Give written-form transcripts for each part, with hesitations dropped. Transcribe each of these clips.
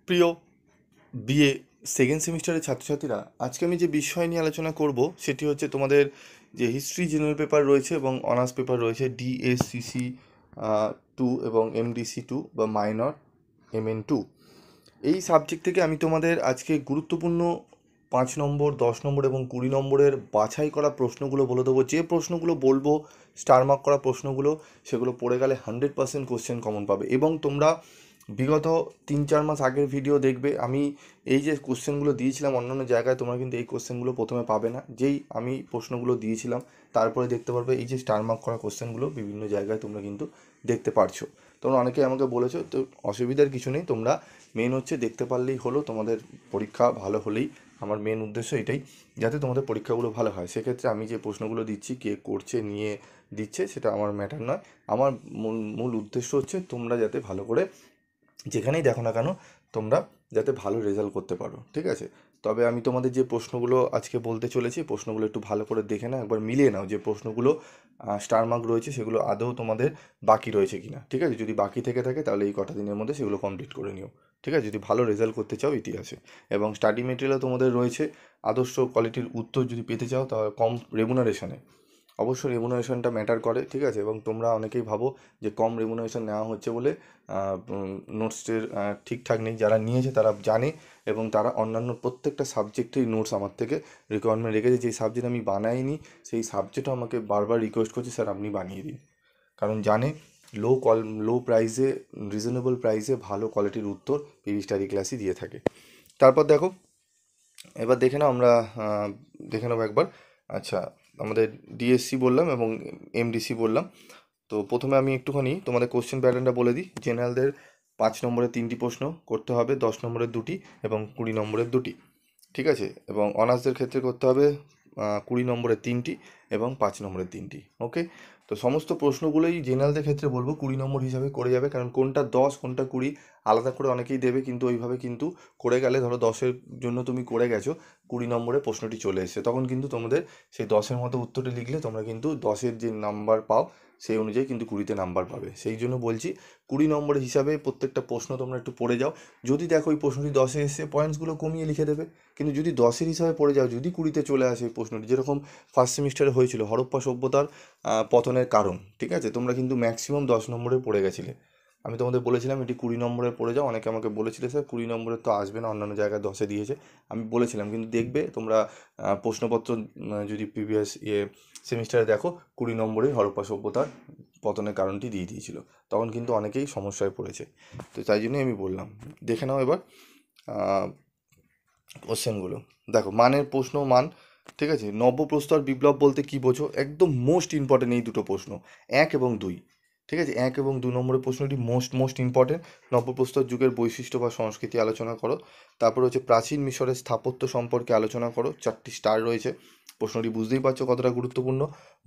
প্রিয় BA second সেমিস্টারের ছাত্রছাত্রীরা, আজকে আমি যে বিষয় নিয়ে আলোচনা করব সেটি হচ্ছে তোমাদের যে হিস্ট্রি জেনারেল পেপার রয়েছে এবং অনার্স পেপার রয়েছে ডিএসসিসি 2 এবং এমডিসি 2 বা মাইনর MN2। এই সাবজেক্ট থেকে আমি তোমাদের আজকে গুরুত্বপূর্ণ 5 নম্বর, 10 নম্বর এবং 20 নম্বরের বাছাই করা প্রশ্নগুলো বলে দেবো। যে প্রশ্নগুলো বলবো স্টার মার্ক করা প্রশ্নগুলো, সেগুলো পড়ে গেলে 100% কোশ্চেন কমন পাবে। এবং তোমরা বিগত 3-4 মাস আগের ভিডিও দেখবে, আমি এই যে কোশ্চেনগুলো দিয়েছিলাম অন্যান্য জায়গায়, তোমরা কিন্তু এই কোশ্চেনগুলো প্রথমে পাবে না। যেই আমি প্রশ্নগুলো দিয়েছিলাম তারপরে দেখতে পারবে এই যে স্টার মার্ক করা কোশ্চেনগুলো বিভিন্ন জায়গায় তোমরা কিন্তু দেখতে পারছো। তোমরা অনেকেই আমাকে বলেছো, তো অসুবিধার কিছু নেই। তোমরা মেন হচ্ছে দেখতে পারলেই হলো। তোমাদের পরীক্ষা ভালো হলেই আমার মেন উদ্দেশ্য এটাই, যাতে তোমাদের পরীক্ষাগুলো ভালো হয়। সেক্ষেত্রে আমি যে প্রশ্নগুলো দিচ্ছি, কে করছে নিয়ে দিচ্ছে সেটা আমার ম্যাটার নয়। আমার মূল মূল উদ্দেশ্য হচ্ছে তোমরা যাতে ভালো করে যেখানেই দেখো না কেন তোমরা যাতে ভালো রেজাল্ট করতে পারো, ঠিক আছে? তবে আমি তোমাদের যে প্রশ্নগুলো আজকে বলতে চলেছি, প্রশ্নগুলো একটু ভালো করে দেখে নাও, একবার মিলিয়ে নাও যে প্রশ্নগুলো স্টার মার্ক রয়েছে সেগুলো আদৌ তোমাদের বাকি রয়েছে কিনা, ঠিক আছে? যদি বাকি থেকে থাকে তাহলে এই কটা দিনের মধ্যে সেগুলো কমপ্লিট করে নিও, ঠিক আছে? যদি ভালো রেজাল্ট করতে চাও ইতিহাসে। এবং স্টাডি মেটেরিয়ালও তোমাদের রয়েছে। আদর্শ কোয়ালিটির উত্তর যদি পেতে চাও তাহলে কম রেমুনারেশনে, অবশ্যই রেমুনারেশনটা ম্যাটার করে, ঠিক আছে? এবং তোমরা অনেকেই ভাবো যে কম রেমুনারেশন নেওয়া হচ্ছে বলে নোটসের ঠিকঠাক নেই। যারা নিয়েছে তারা জানে এবং তারা অন্যান্য প্রত্যেকটা সাবজেক্টেই নোটস আমার থেকে রিকোয়ারমেন্ট রেখেছে। যেই সাবজেক্ট আমি বানাইনি সেই সাবজেক্টও আমাকে বারবার রিকোয়েস্ট করছে, স্যার আপনি বানিয়ে দিন। কারণ জানে লো প্রাইসে, রিজনেবল প্রাইসে ভালো কোয়ালিটির উত্তর পিভি স্টাডি ক্লাসই দিয়ে থাকে। তারপর দেখো, এবার দেখে নাও, আমরা দেখে নেবো একবার। আচ্ছা, আমাদের ডিএসসি বললাম এবং এমডিসি বললাম। তো প্রথমে আমি একটুখানি তোমাদের কোশ্চেন প্যাটার্নটা বলে দিই। জেনারেলদের 5 নম্বরের 3টি প্রশ্ন করতে হবে, 10 নম্বরের 2টি এবং 20 নম্বরের 2টি, ঠিক আছে? এবং অনার্সদের ক্ষেত্রে করতে হবে 20 নম্বরের 3টি এবং 5 নম্বরের 3টি। ওকে, তো সমস্ত প্রশ্নগুলোই জেনারেলদের ক্ষেত্রে বলবো 20 নম্বর হিসাবে করে যাবে, কারণ কোনটা 10 কোনটা 20 আলাদা করে অনেকেই দেবে, কিন্তু ওইভাবে কিন্তু করে গেলে, ধরো 10-এর জন্য তুমি করে গেছো, 20 নম্বরে প্রশ্নটি চলে এসেছে, তখন কিন্তু তোমাদের সেই 10-এর মতো উত্তরটি লিখলে তোমরা কিন্তু 10-এর যে নাম্বার পাও সেই অনুযায়ী কিন্তু 20-তে নাম্বার পাবে। সেই জন্য বলছি 20 নম্বরের হিসাবে প্রত্যেকটা প্রশ্ন তোমরা একটু পড়ে যাও। যদি দেখো ওই প্রশ্নটি 10-এ এসে, পয়েন্টসগুলো কমিয়ে লিখে দেবে। কিন্তু যদি 10-এর হিসাবে পড়ে যাও, যদি 20-তে চলে আসে এই প্রশ্নটি, যেরকম ফার্স্ট সেমিস্টারে হয়েছিল হরপ্পা সভ্যতার পতনের কারণ, ঠিক আছে? তোমরা কিন্তু ম্যাক্সিমাম 10 নম্বরে পড়ে গেছিলে। আমি তোমাদের বলেছিলাম এটি 20 নম্বরে পড়ে যাও। অনেকে আমাকে বলেছিলে, স্যার 20 নম্বরের তো আসবে না, অন্যান্য জায়গায় 10-এ দিয়েছে। আমি বলেছিলাম, কিন্তু দেখবে তোমরা প্রশ্নপত্র যদি প্রিভিয়াস সেমিস্টারে দেখো, 20 নম্বরে হরপ্পা সভ্যতার পতনের কারণটি দিয়ে দিয়েছিল। তখন কিন্তু অনেকেই সমস্যায় পড়েছে। তো তাই জন্যই আমি বললাম, দেখে নাও এবার কোশ্চেনগুলো। দেখো, মানের প্রশ্ন, মান, ঠিক আছে? নব্যপ্রস্তর বিপ্লব বলতে কি বোঝো? একদম মোস্ট ইম্পর্টেন্ট এই দুটো প্রশ্ন, 1 এবং 2, ঠিক আছে? 1 এবং 2 নম্বরের প্রশ্নটি মোস্ট ইম্পর্টেন্ট। নব্যপ্রস্তর যুগের বৈশিষ্ট্য বা সংস্কৃতি আলোচনা করো। তারপর হচ্ছে প্রাচীন মিশরের স্থাপত্য সম্পর্কে আলোচনা করো, 4টি স্টার রয়েছে। প্রশ্নটি বুঝতেই পারছো কতটা গুরুত্বপূর্ণ।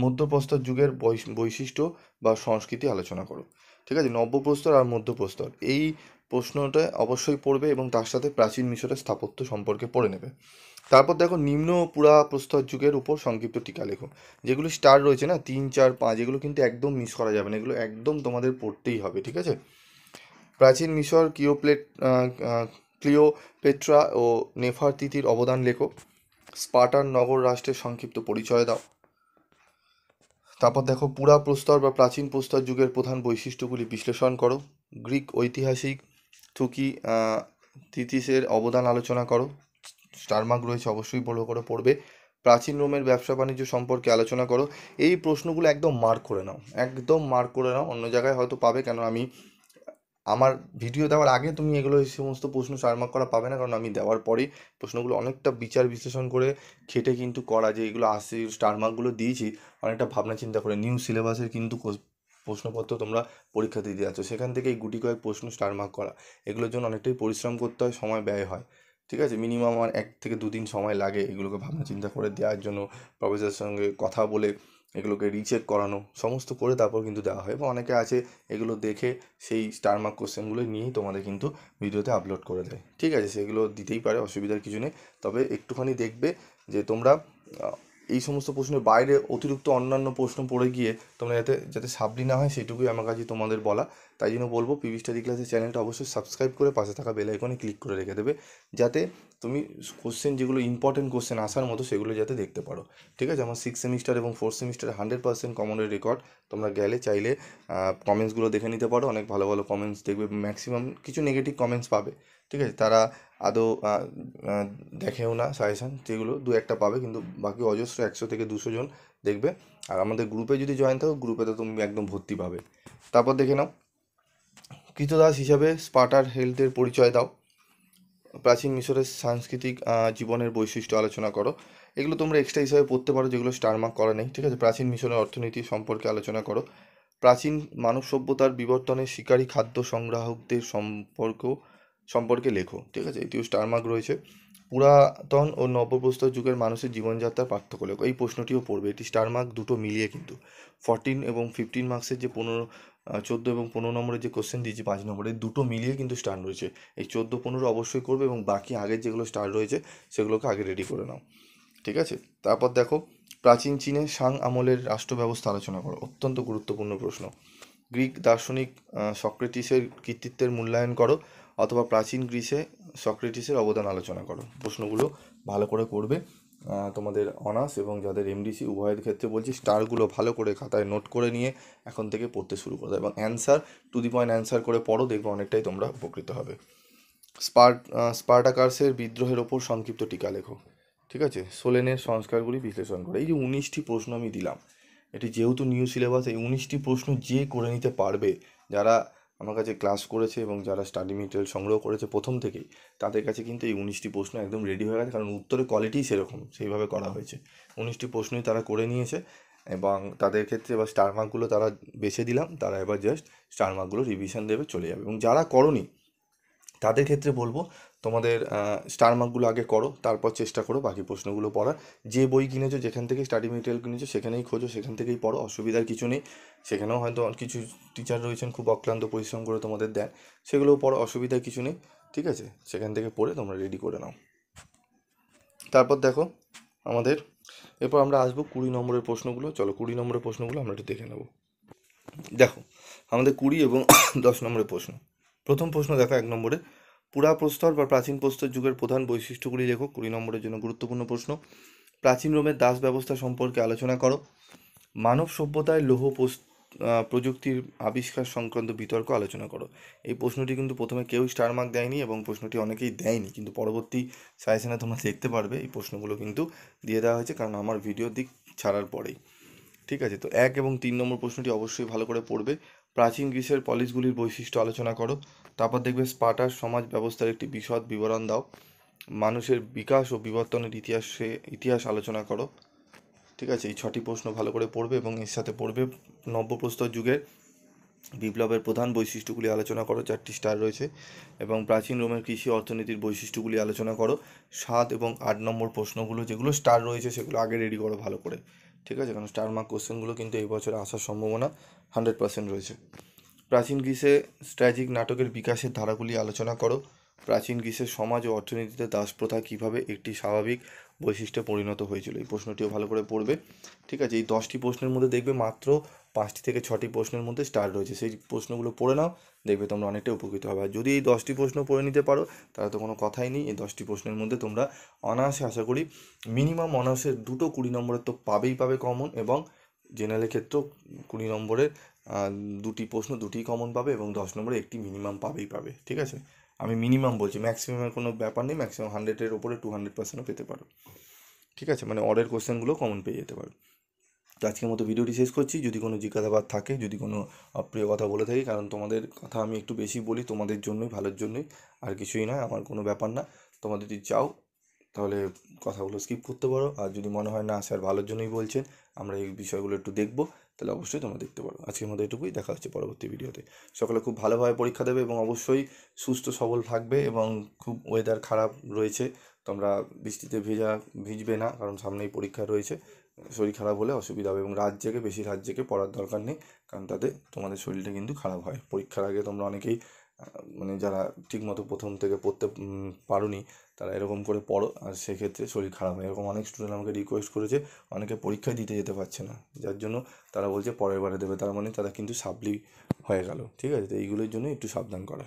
মধ্যপ্রস্তর যুগের বৈশিষ্ট্য বা সংস্কৃতি আলোচনা করো, ঠিক আছে? নব্যপ্রস্তর আর মধ্যপ্রস্তর, এই প্রশ্নটা অবশ্যই পড়বে এবং তার সাথে প্রাচীন মিশরের স্থাপত্য সম্পর্কে পড়ে নেবে। তারপর দেখো, নিম্ন পুরাপ্রস্তর যুগের উপর সংক্ষিপ্ত টিকা লেখো। যেগুলো স্টার রয়েছে না, 3, 4, 5, এগুলো কিন্তু একদম মিস করা যাবে না, এগুলো একদম তোমাদের পড়তেই হবে, ঠিক আছে? প্রাচীন মিশর, ক্লিওপেট্রা ও নেফারতিতির অবদান লেখো। স্পার্টান নগর রাষ্ট্রের সংক্ষিপ্ত পরিচয় দাও। তারপর দেখো, পুরাপ্রস্তর বা প্রাচীন প্রস্তর যুগের প্রধান বৈশিষ্ট্যগুলি বিশ্লেষণ করো। গ্রিক ঐতিহাসিক থিতিসের অবদান আলোচনা করো। স্টার মার্ক রয়েছে, অবশ্যই বড় করে পড়বে। প্রাচীন রোমের ব্যবসা বাণিজ্য সম্পর্কে আলোচনা করো। এই প্রশ্নগুলো একদম মার্ক করে নাও, একদম মার্ক করে নাও। অন্য জায়গায় হয়তো পাবে, কেন আমি আমার ভিডিও দেওয়ার আগে তুমি এগুলো, এই সমস্ত প্রশ্ন স্টার মার্ক করা পাবে না, কারণ আমি দেওয়ার পরেই প্রশ্নগুলো অনেকটা বিচার বিশ্লেষণ করে খেটে কিন্তু করা, যে এগুলো আসছে স্টার মার্কগুলো দিয়েছি অনেকটা ভাবনা চিন্তা করে। নিউ সিলেবাসের কিন্তু প্রশ্নপত্র তোমরা পরীক্ষা দিতে যাচ্ছ, সেখান থেকে এই গুটি কয়েক প্রশ্ন স্টার মার্ক করা, এগুলোর জন্য অনেকটাই পরিশ্রম করতে হয়, সময় ব্যয় হয়, ঠিক আছে? মিনিমাম আমার 1 থেকে 2 দিন সময় লাগে এগুলোকে ভাবনা চিন্তা করে দেওয়ার জন্য, প্রফেসরের সঙ্গে কথা বলে এগুলোকে রিচেক করানো, সমস্ত করে তারপর কিন্তু দেওয়া হয়। এবং অনেকে আছে এগুলো দেখে সেই স্টার মার্ক কোশ্চেনগুলো নিয়েই তোমাদের কিন্তু ভিডিওতে আপলোড করে দেয়, ঠিক আছে? সেগুলো দিতেই পারে, অসুবিধার কিছু নেই। তবে একটুখানি দেখবে যে তোমরা এই সমস্ত প্রশ্নের বাইরে অতিরিক্ত অন্যান্য প্রশ্ন পড়ে গিয়ে তোমরা যাতে সাবলি না হয়, সেইটুকুই আমার কাছে তোমাদের বলা। তাই জন্য বলবো পিভি স্টাডি ক্লাসের চ্যানেলটা অবশ্যই সাবস্ক্রাইব করে পাশে থাকা বেল আইকনে ক্লিক করে রেখে দেবে, যাতে তুমি কোশ্চেন যেগুলো ইম্পর্টেন্ট কোশ্চেন আসার মতো সেগুলো যাতে দেখতে পারো। ঠিক আছে, আমার 6 সেমিস্টার এবং 4 সেমিস্টারে 100% কমনের রেকর্ড। তোমরা গেলে চাইলে কমেন্টসগুলো দেখে নিতে পারো, অনেক ভালো ভালো কমেন্টস দেখবে, ম্যাক্সিমাম কিছু নেগেটিভ কমেন্টস পাবে। ঠিক আছে, তারা আদৌ দেখেও না সাজেশান, যেগুলো দু একটা পাবে, কিন্তু বাকি অজস্র 100 থেকে 200 জন দেখবে। আর আমাদের গ্রুপে যদি জয়েন থাকো, গ্রুপে তো তুমি একদম ভর্তি পাবে। তারপর দেখে নাও, কৃতদাস হিসাবে স্পার্টার হেলথের পরিচয় দাও। প্রাচীন মিশরের সাংস্কৃতিক জীবনের বৈশিষ্ট্য আলোচনা করো। এগুলো তোমরা এক্সট্রা হিসাবে পড়তে পারো, যেগুলো স্টার মার্ক করা নেই। ঠিক আছে, প্রাচীন মিশরের অর্থনীতি সম্পর্কে আলোচনা করো। প্রাচীন মানব সভ্যতার বিবর্তনে শিকারী খাদ্য সংগ্রাহকদের সম্পর্কে লেখো। ঠিক আছে, এটিও স্টার মার্ক রয়েছে। পুরাতন ও নবপ্রস্তর যুগের মানুষের জীবনযাত্রার পার্থক্য লেখো। এই প্রশ্নটিও পড়বে, এটি স্টার মার্ক দুটো মিলিয়ে, কিন্তু 14 এবং 15 মার্কসের যে 14 এবং 15 নম্বরের যে কোশ্চেন দিয়েছি 5 নম্বরে, দুটো মিলিয়ে কিন্তু স্টার রয়েছে। এই 14-15 অবশ্যই করবে, এবং বাকি আগের যেগুলো স্টার রয়েছে সেগুলোকে আগে রেডি করে নাও। ঠিক আছে, তারপর দেখো, প্রাচীন চীনে সাং আমলের রাষ্ট্র ব্যবস্থা আলোচনা করো। অত্যন্ত গুরুত্বপূর্ণ প্রশ্ন। গ্রিক দার্শনিক সক্রেটিসের কৃতিত্বের মূল্যায়ন করো, অথবা প্রাচীন গ্রিসে সক্রেটিসের অবদান আলোচনা করো। প্রশ্নগুলো ভালো করে করবে। তোমাদের অনার্স এবং যাদের এমডিসি উভয়ের ক্ষেত্রে বলছি, স্টারগুলো ভালো করে খাতায় নোট করে নিয়ে এখন থেকে পড়তে শুরু করো, এবং answer to the point answer করে পড়ো, দেখবে অনেকটাই তোমরা উপকৃত হবে। স্পার্টাকাসের বিদ্রোহের ওপর সংক্ষিপ্ত টিকা লেখো। ঠিক আছে, সোলেনের সংস্কারগুলি বিশ্লেষণ করে। এই যে 19টি প্রশ্ন আমি দিলাম, এটি যেহেতু নিউ সিলেবাস, এই 19টি প্রশ্ন যে করে নিতে পারবে, যারা আমার কাছে ক্লাস করেছে এবং যারা স্টাডি মেটেরিয়াল সংগ্রহ করেছে প্রথম থেকেই, তাদের কাছে কিন্তু এই 19টি প্রশ্ন একদম রেডি হয়ে গেছে, কারণ উত্তরের কোয়ালিটিই সেরকম, সেইভাবে করা হয়েছে। 19টি প্রশ্নই তারা করে নিয়েছে, এবং তাদের ক্ষেত্রে এবার স্টার মার্কগুলো তারা বেছে দিলাম, তারা এবার জাস্ট স্টার মার্কগুলো রিভিশন দেবে, চলে যাবে। এবং যারা করনি তাদের ক্ষেত্রে বলবো, তোমাদের স্টার মার্কগুলো আগে করো, তারপর চেষ্টা করো বাকি প্রশ্নগুলো পড়ার। যে বই কিনেছো, যেখান থেকে স্টাডি মেটেরিয়াল কিনেছো, সেখানেই খোঁজো, সেখান থেকেই পড়ো, অসুবিধার কিছু নেই। সেখানেও হয়তো কিছু টিচার রয়েছেন খুব অক্লান্ত পরিশ্রম করে তোমাদের দেন, সেগুলোও পড়ো, অসুবিধার কিছু নেই। ঠিক আছে, সেখান থেকে পড়ে তোমরা রেডি করে নাও। তারপর দেখো আমাদের, এরপর আমরা আসবো 20 নম্বরের প্রশ্নগুলো। চলো 20 নম্বরের প্রশ্নগুলো আমরা একটু দেখে নেব। দেখো আমাদের 20 এবং 10 নম্বরের প্রশ্ন। প্রথম প্রশ্ন দেখো 1 নম্বরে, পুরাপ্রস্তর বা প্রাচীন প্রস্তর যুগের প্রধান বৈশিষ্ট্যগুলি লেখো। 20 নম্বরের জন্য গুরুত্বপূর্ণ প্রশ্ন। প্রাচীন রোমের দাস ব্যবস্থা সম্পর্কে আলোচনা করো। মানব সভ্যতায় প্রযুক্তির আবিষ্কার সংক্রান্ত বিতর্ক আলোচনা করো। এই প্রশ্নটি কিন্তু প্রথমে কেউ স্টার মার্ক দেয়নি, এবং প্রশ্নটি অনেকেই দেয়নি, কিন্তু পরবর্তী সাজেশনে তোমরা দেখতে পারবে এই প্রশ্নগুলো কিন্তু দিয়ে দেওয়া হয়েছে, কারণ আমার ভিডিও দিক ছাড়ার পরেই। ঠিক আছে, তো 1 এবং 3 নম্বর প্রশ্নটি অবশ্যই ভালো করে পড়বে। প্রাচীন গ্রিসের পলিসগুলির বৈশিষ্ট্য আলোচনা করো। তারপর দেখবে স্পার্টার সমাজ ব্যবস্থার একটি বিশদ বিবরণ দাও। মানুষের বিকাশ ও বিবর্তনের ইতিহাস আলোচনা করো। ঠিক আছে, এই 6টি প্রশ্ন ভালো করে পড়বে, এবং এর সাথে পড়বে নব্যপ্রস্তর যুগের বিপ্লবের প্রধান বৈশিষ্ট্যগুলি আলোচনা করো, 4টি স্টার রয়েছে। এবং প্রাচীন রোমের কৃষি অর্থনীতির বৈশিষ্ট্যগুলি আলোচনা করো। 7 এবং 8 নম্বর প্রশ্নগুলো যেগুলো স্টার রয়েছে সেগুলো আগে রেডি করো ভালো করে। ঠিক আছে, কারণ স্টার মার্ক কোশ্চেনগুলো কিন্তু এই বছরে আসার সম্ভাবনা 100% রয়েছে। প্রাচীন গ্রিসে ট্র্যাজিক নাটকের বিকাশের ধারাগুলি আলোচনা করো। প্রাচীন গ্রিসের সমাজ ও অর্থনীতিতে দাস প্রথা কীভাবে একটি স্বাভাবিক বৈশিষ্ট্যে পরিণত হয়েছিল, এই প্রশ্নটিও ভালো করে পড়বে। ঠিক আছে, এই 10টি প্রশ্নের মধ্যে দেখবে মাত্র 5টি থেকে 6টি প্রশ্নের মধ্যে স্টার রয়েছে, সেই প্রশ্নগুলো পড়ে নাও, দেখবে তোমরা অনেকটাই উপকৃত হবে। আর যদি এই 10টি প্রশ্ন পড়ে নিতে পারো, তাহলে তো কোনো কথাই নেই। এই 10টি প্রশ্নের মধ্যে তোমরা অনায়াসে, আশা করি মিনিমাম অনার্সের 20 নম্বরের তো পাবেই পাবে কমন, এবং জেনারেলের ক্ষেত্রেও 20 নম্বরের 2টি প্রশ্ন 2টিই কমন পাবে, এবং 10 নম্বরে একটি মিনিমাম পাবেই পাবে। ঠিক আছে, আমি মিনিমাম বলছি, ম্যাক্সিমামের কোনো ব্যাপার নেই, ম্যাক্সিমাম 100-এর ওপরে 200%ও পেতে পারো। ঠিক আছে, মানে অরের কোশ্চেনগুলো কমন পেয়ে যেতে পারো। তো আজকের মতো ভিডিওটি শেষ করছি। যদি কোনো জিজ্ঞাসাবাদ থাকে, যদি কোনো অপ্রিয় কথা বলে থাকি, কারণ তোমাদের কথা আমি একটু বেশি বলি, তোমাদের জন্যই, ভালোর জন্যই, আর কিছুই নয়, আমার কোনো ব্যাপার না। তোমরা যদি চাও তাহলে কথাগুলো স্কিপ করতে পারো, আর যদি মনে হয় না স্যার ভালোর জন্যই বলছেন, আমরা এই বিষয়গুলো একটু দেখবো, তাহলে অবশ্যই তোমরা দেখতে পারো। আজকের মতো এটুকুই, দেখা হচ্ছে পরবর্তী ভিডিওতে। সকলে খুব ভালোভাবে পরীক্ষা দেবে, এবং অবশ্যই সুস্থ সবল থাকবে, এবং খুব ওয়েদার খারাপ রয়েছে, তোমরা বৃষ্টিতে ভিজবে না, কারণ সামনেই পরীক্ষা রয়েছে। শরীর খারাপ হলে অসুবিধা হবে, এবং বেশি রাত জেগে পড়ার দরকার নেই, কারণ তাতে তোমাদের শরীরটা কিন্তু খারাপ হয়। পরীক্ষার আগে তোমরা অনেকেই মানে যারা ঠিকমতো প্রথম থেকে পড়তে পারোনি, তারা এরকম করে পড়ো, আর সেক্ষেত্রে শরীর খারাপ হয়। এরকম অনেক স্টুডেন্ট আমাকে রিকোয়েস্ট করেছে, অনেকে পরীক্ষায় দিতে যেতে পারছে না, যার জন্য তারা বলছে পরের বারে দেবে। তার মানে তারা কিন্তু সাপ্লি হয়ে গেল। ঠিক আছে, তো এইগুলোর জন্য একটু সাবধান করা।